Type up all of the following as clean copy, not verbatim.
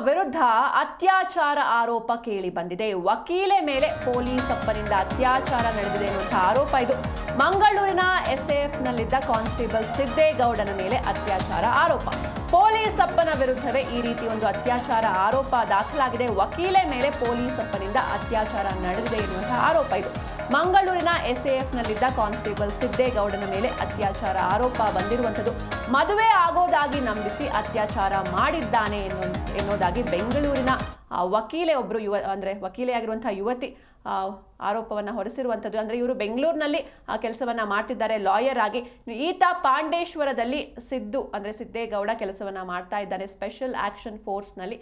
ವಿರುದ್ಧ ಅತ್ಯಾಚಾರ ಆರೋಪ ಕೇಳಿ ಬಂದಿದೆ. ವಕೀಲೆ ಮೇಲೆ ಪೊಲೀಸ್ ಅಪ್ಪನಿಂದ ಅತ್ಯಾಚಾರ ನಡೆದಿದೆ ಎನ್ನುವಂತಹ ಆರೋಪ ಇದು. ಮಂಗಳೂರಿನ ಎಸ್ಎಎಫ್ನಲ್ಲಿದ್ದ ಕಾನ್ಸ್ಟೇಬಲ್ ಸಿದ್ದೇಗೌಡನ ಮೇಲೆ ಅತ್ಯಾಚಾರ ಆರೋಪ. ಪೊಲೀಸ್ ಅಪ್ಪನ ವಿರುದ್ಧವೇ ಈ ರೀತಿ ಒಂದು ಅತ್ಯಾಚಾರ ಆರೋಪ ದಾಖಲಾಗಿದೆ. ವಕೀಲೆ ಮೇಲೆ ಪೊಲೀಸ್ ಅಪ್ಪನಿಂದ ಅತ್ಯಾಚಾರ ನಡೆದಿದೆ ಎನ್ನುವಂತಹ ಆರೋಪ ಇದು. ಮಂಗಳೂರಿನ ಎಸ್ಎಎಫ್ನಲ್ಲಿದ್ದ ಕಾನ್ಸ್ಟೇಬಲ್ ಸಿದ್ದೇಗೌಡನ ಮೇಲೆ ಅತ್ಯಾಚಾರ ಆರೋಪ ಬಂದಿರುವಂಥದ್ದು. ಮದುವೆ ಆಗೋದಾಗಿ ನಂಬಿಸಿ ಅತ್ಯಾಚಾರ ಮಾಡಿದ್ದಾನೆ ಎನ್ನುವುದಾಗಿ ಬೆಂಗಳೂರಿನ ವಕೀಲೆ ಒಬ್ಬರು ವಕೀಲೆಯಾಗಿರುವಂತಹ ಯುವತಿ ಆರೋಪವನ್ನು ಹೊರಿಸಿರುವಂಥದ್ದು. ಅಂದರೆ ಇವರು ಬೆಂಗಳೂರಿನಲ್ಲಿ ಕೆಲಸವನ್ನ ಮಾಡ್ತಿದ್ದಾರೆ ಲಾಯರ್ ಆಗಿ. ಈತ ಪಾಂಡೇಶ್ವರದಲ್ಲಿ ಸಿದ್ದೇಗೌಡ ಕೆಲಸವನ್ನ ಮಾಡ್ತಾ ಇದ್ದಾನೆ. ಸ್ಪೆಷಲ್ ಆಕ್ಷನ್ ಫೋರ್ಸ್ನಲ್ಲಿ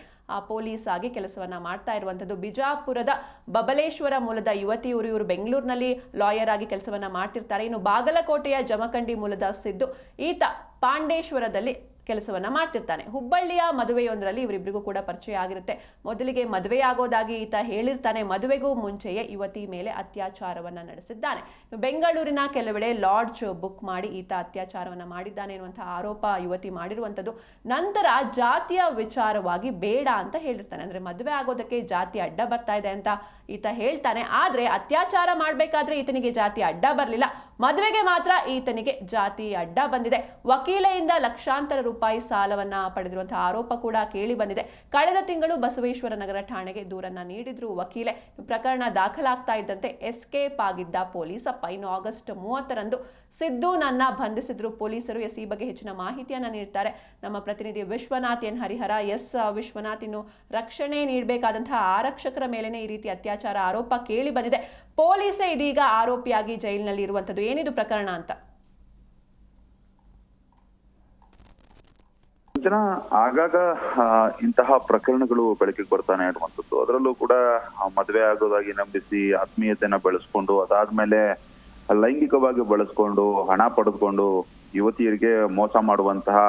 ಪೊಲೀಸ್ ಆಗಿ ಕೆಲಸವನ್ನ ಮಾಡ್ತಾ ಇರುವಂಥದ್ದು. ಬಿಜಾಪುರದ ಬಬಲೇಶ್ವರ ಮೂಲದ ಯುವತಿ ಇವರು ಬೆಂಗಳೂರಿನಲ್ಲಿ ಲಾಯರ್ ಆಗಿ ಕೆಲಸವನ್ನ ಮಾಡ್ತಿರ್ತಾರೆ. ಇನ್ನು ಬಾಗಲಕೋಟೆಯ ಜಮಖಂಡಿ ಮೂಲದ ಸಿದ್ದು, ಈತ ಪಾಂಡೇಶ್ವರದಲ್ಲಿ ಕೆಲಸವನ್ನ ಮಾಡ್ತಿರ್ತಾನೆ. ಹುಬ್ಬಳ್ಳಿಯ ಮದುವೆಯೊಂದರಲ್ಲಿ ಇವರಿಬ್ಬರಿಗೂ ಕೂಡ ಪರಿಚಯ ಆಗಿರುತ್ತೆ. ಮೊದಲಿಗೆ ಮದುವೆಯಾಗೋದಾಗಿ ಈತ ಹೇಳಿರ್ತಾನೆ. ಮದುವೆಗೂ ಮುಂಚೆಯೇ ಯುವತಿ ಮೇಲೆ ಅತ್ಯಾಚಾರವನ್ನ ನಡೆಸಿದ್ದಾನೆ. ಬೆಂಗಳೂರಿನ ಕೆಲವೆಡೆ ಲಾಡ್ಜ್ ಬುಕ್ ಮಾಡಿ ಈತ ಅತ್ಯಾಚಾರವನ್ನ ಮಾಡಿದ್ದಾನೆ ಎನ್ನುವಂತಹ ಆರೋಪ ಯುವತಿ ಮಾಡಿರುವಂಥದ್ದು. ನಂತರ ಜಾತಿಯ ವಿಚಾರವಾಗಿ ಬೇಡ ಅಂತ ಹೇಳಿರ್ತಾನೆ. ಅಂದ್ರೆ ಮದುವೆ ಆಗೋದಕ್ಕೆ ಜಾತಿ ಅಡ್ಡ ಬರ್ತಾ ಇದೆ ಅಂತ ಈತ ಹೇಳ್ತಾನೆ. ಆದ್ರೆ ಅತ್ಯಾಚಾರ ಮಾಡ್ಬೇಕಾದ್ರೆ ಈತನಿಗೆ ಜಾತಿ ಅಡ್ಡ ಬರಲಿಲ್ಲ, ಮದುವೆಗೆ ಮಾತ್ರ ಈತನಿಗೆ ಜಾತಿ ಅಡ್ಡ ಬಂದಿದೆ. ವಕೀಲೆಯಿಂದ ಲಕ್ಷಾಂತರ ರೂಪಾಯಿ ಸಾಲವನ್ನ ಪಡೆದಿರುವಂತಹ ಆರೋಪ ಕೂಡ ಕೇಳಿ ಬಂದಿದೆ. ಕಳೆದ ತಿಂಗಳು ಬಸವೇಶ್ವರ ನಗರ ಠಾಣೆಗೆ ದೂರನ್ನ ನೀಡಿದ್ರು ವಕೀಲೆ. ಪ್ರಕರಣ ದಾಖಲಾಗ್ತಾ ಇದ್ದಂತೆ ಎಸ್ಕೇಪ್ ಆಗಿದ್ದ ಪೊಲೀಸ್ ಅಪ್ಪ. ಇನ್ನು ಆಗಸ್ಟ್ 30ರಂದು ಸಿದ್ದುನನ್ನ ಬಂಧಿಸಿದ್ರು ಪೊಲೀಸರು. ಈ ಬಗ್ಗೆ ಹೆಚ್ಚಿನ ಮಾಹಿತಿಯನ್ನ ನೀಡ್ತಾರೆ ನಮ್ಮ ಪ್ರತಿನಿಧಿ ವಿಶ್ವನಾಥ್ ಎನ್ ಹರಿಹರ. ವಿಶ್ವನಾಥ್, ಇನ್ನು ರಕ್ಷಣೆ ನೀಡಬೇಕಾದಂತಹ ಆರಕ್ಷಕರ ಮೇಲೆನೆ ಈ ರೀತಿ ಅತ್ಯಾಚಾರ ಆರೋಪ ಕೇಳಿ ಬಂದಿದೆ. ಪೊಲೀಸೇ ಇದೀಗ ಆರೋಪಿಯಾಗಿ ಜೈಲಿನಲ್ಲಿ ಇರುವಂತದ್ದು. ಏನಿದು ಪ್ರಕರಣ ಅಂತ? ಆಗಾಗ ಇಂತಹ ಪ್ರಕರಣಗಳು ಬೆಳಕಿಗೆ ಬರ್ತಾನೆ ಇರುವಂತದ್ದು. ಅದರಲ್ಲೂ ಕೂಡ ಮದುವೆ ಆಗೋದಾಗಿ ನಂಬಿಸಿ ಆತ್ಮೀಯತೆಯನ್ನ ಬೆಳೆಸ್ಕೊಂಡು ಅದಾದ್ಮೇಲೆ ಲೈಂಗಿಕವಾಗಿ ಬಳಸ್ಕೊಂಡು ಹಣ ಪಡೆದುಕೊಂಡು ಯುವತಿಯರಿಗೆ ಮೋಸ ಮಾಡುವಂತಹ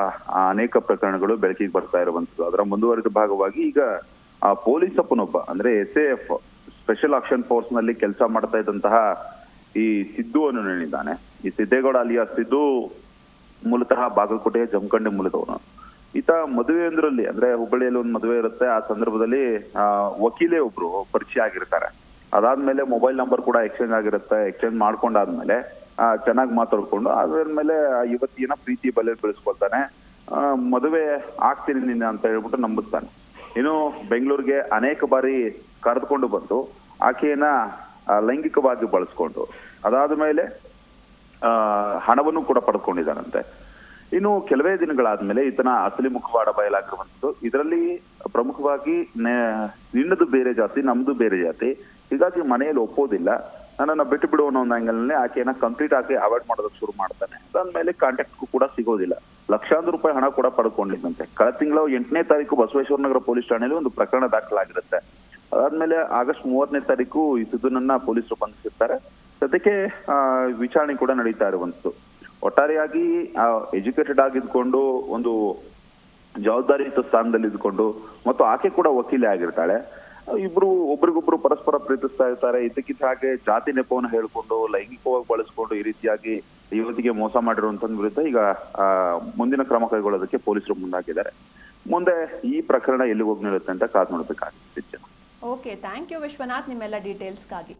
ಅನೇಕ ಪ್ರಕರಣಗಳು ಬೆಳಕಿಗೆ ಬರ್ತಾ ಇರುವಂತದ್ದು. ಅದರ ಮುಂದುವರಿದ ಭಾಗವಾಗಿ ಈಗ ಪೊಲೀಸ್ ಅಪ್ಪನೊಬ್ಬ, ಅಂದ್ರೆ ಎಸ್ಎಎಫ್ ಸ್ಪೆಷಲ್ ಆಕ್ಷನ್ ಫೋರ್ಸ್ ನಲ್ಲಿ ಕೆಲಸ ಮಾಡ್ತಾ ಇದ್ದಂತಹ ಈ ಸಿದ್ದು ಅನ್ನಿದ್ದಾನೆ. ಈ ಸಿದ್ದೇಗೌಡ ಅಲಿಯಾ ಸಿದ್ದು ಮೂಲತಃ ಬಾಗಲಕೋಟೆಯ ಜಮಖಂಡಿ ಮೂಲದವನು. ಈತ ಮದುವೆಯೊಂದರಲ್ಲಿ, ಅಂದ್ರೆ ಹುಬ್ಬಳ್ಳಿಯಲ್ಲಿ ಒಂದು ಮದುವೆ ಇರುತ್ತೆ. ಆ ಸಂದರ್ಭದಲ್ಲಿ ವಕೀಲೆ ಒಬ್ರು ಪರಿಚಯ ಆಗಿರ್ತಾರೆ. ಅದಾದ್ಮೇಲೆ ಮೊಬೈಲ್ ನಂಬರ್ ಕೂಡ ಎಕ್ಸ್ಚೇಂಜ್ ಆಗಿರುತ್ತೆ. ಎಕ್ಸ್ಚೇಂಜ್ ಮಾಡ್ಕೊಂಡಾದ್ಮೇಲೆ ಚೆನ್ನಾಗಿ ಮಾತಾಡ್ಕೊಂಡು ಅದಾದ್ಮೇಲೆ ಆ ಯುವತಿಯನ್ನ ಪ್ರೀತಿ ಬಲೆ ಬೆಳೆಸ್ಕೊಳ್ತಾನೆ. ಮದುವೆ ಆಗ್ತೀನಿ ನಿನ್ನ ಅಂತ ಹೇಳ್ಬಿಟ್ಟು ನಂಬಿಸ್ತಾನೆ. ಇನ್ನು ಬೆಂಗಳೂರಿಗೆ ಅನೇಕ ಬಾರಿ ಕರೆದುಕೊಂಡು ಬಂದು ಆಕೆಯನ್ನ ಲೈಂಗಿಕವಾಗಿ ಬಳಸ್ಕೊಂಡು ಅದಾದ ಮೇಲೆ ಹಣವನ್ನು ಕೂಡ ಪಡೆದುಕೊಂಡಿದ್ದಾನಂತೆ. ಇನ್ನು ಕೆಲವೇ ದಿನಗಳಾದ್ಮೇಲೆ ಈತನ ಅಸಲಿ ಮುಖವಾಡ ಬಯಲಾಗಿರುವಂಥದ್ದು. ಇದರಲ್ಲಿ ಪ್ರಮುಖವಾಗಿ ನಿನ್ನದು ಬೇರೆ ಜಾತಿ, ನಮ್ದು ಬೇರೆ ಜಾತಿ, ಹೀಗಾಗಿ ಮನೆಯಲ್ಲಿ ಒಪ್ಪೋದಿಲ್ಲ, ನನ್ನನ್ನ ಬಿಟ್ಟು ಬಿಡುವ ಅನ್ನೋ ಒಂದು ಆಂಗಲ್ನಲ್ಲಿ ಆಕೆಯನ್ನ ಕಂಪ್ಲೀಟ್ ಆಗಿ ಅವಾಯ್ಡ್ ಮಾಡೋದಕ್ಕೆ ಶುರು ಮಾಡ್ತಾನೆ. ಅದಾದ್ಮೇಲೆ ಕಾಂಟ್ಯಾಕ್ಟ್ ಕೂಡ ಸಿಗೋದಿಲ್ಲ. ಲಕ್ಷಾಂತರ ರೂಪಾಯಿ ಹಣ ಕೂಡ ಪಡ್ಕೊಂಡಿದ್ದಂತೆ. ಕಳೆದ ತಿಂಗಳ 8ನೇ ತಾರೀಕು ಬಸವೇಶ್ವರ ನಗರ ಪೊಲೀಸ್ ಠಾಣೆಯಲ್ಲಿ ಒಂದು ಪ್ರಕರಣ ದಾಖಲಾಗಿರುತ್ತೆ. ಅದಾದ್ಮೇಲೆ ಆಗಸ್ಟ್ 30ನೇ ತಾರೀಕು ಈ ಸಿದ್ದುನನ್ನ ಪೊಲೀಸರು ಬಂಧಿಸಿರ್ತಾರೆ. ಸದ್ಯಕ್ಕೆ ವಿಚಾರಣೆ ಕೂಡ ನಡೀತಾ ಇರುವಂತದ್ದು. ಒಟ್ಟಾರೆಯಾಗಿ ಎಜುಕೇಟೆಡ್ ಆಗಿದ್ಕೊಂಡು ಒಂದು ಜವಾಬ್ದಾರಿಯುತ ಸ್ಥಾನದಲ್ಲಿ ಇದ್ಕೊಂಡು ಮತ್ತು ಆಕೆ ಕೂಡ ವಕೀಲೆ ಆಗಿರ್ತಾಳೆ. ಇಬ್ರು ಒಬ್ರಿಗೊಬ್ರು ಪರಸ್ಪರ ಪ್ರೀತಿಸ್ತಾ ಇರ್ತಾರೆ. ಇದಕ್ಕಿದ್ದ ಹಾಗೆ ಜಾತಿ ನೆಪವನ್ನು ಹೇಳ್ಕೊಂಡು ಲೈಂಗಿಕವಾಗಿ ಬಳಸ್ಕೊಂಡು ಈ ರೀತಿಯಾಗಿ ಯುವತಿಗೆ ಮೋಸ ಮಾಡಿರುವಂತ ವಿರುದ್ಧ ಈಗ ಮುಂದಿನ ಕ್ರಮ ಕೈಗೊಳ್ಳೋದಕ್ಕೆ ಪೊಲೀಸರು ಮುಂದಾಗಿದ್ದಾರೆ. ಮುಂದೆ ಈ ಪ್ರಕರಣ ಎಲ್ಲಿ ಹೋಗಿ ನಿಲ್ಲುತ್ತೆ ಅಂತ ಕಾದು ನೋಡ್ಬೇಕಾಗುತ್ತೆ. ಓಕೆ, ಥ್ಯಾಂಕ್ ಯು ವಿಶ್ವನಾಥ್ ನಿಮ್ಮೆಲ್ಲ ಡೀಟೇಲ್ಸ್ಗಾಗಿ.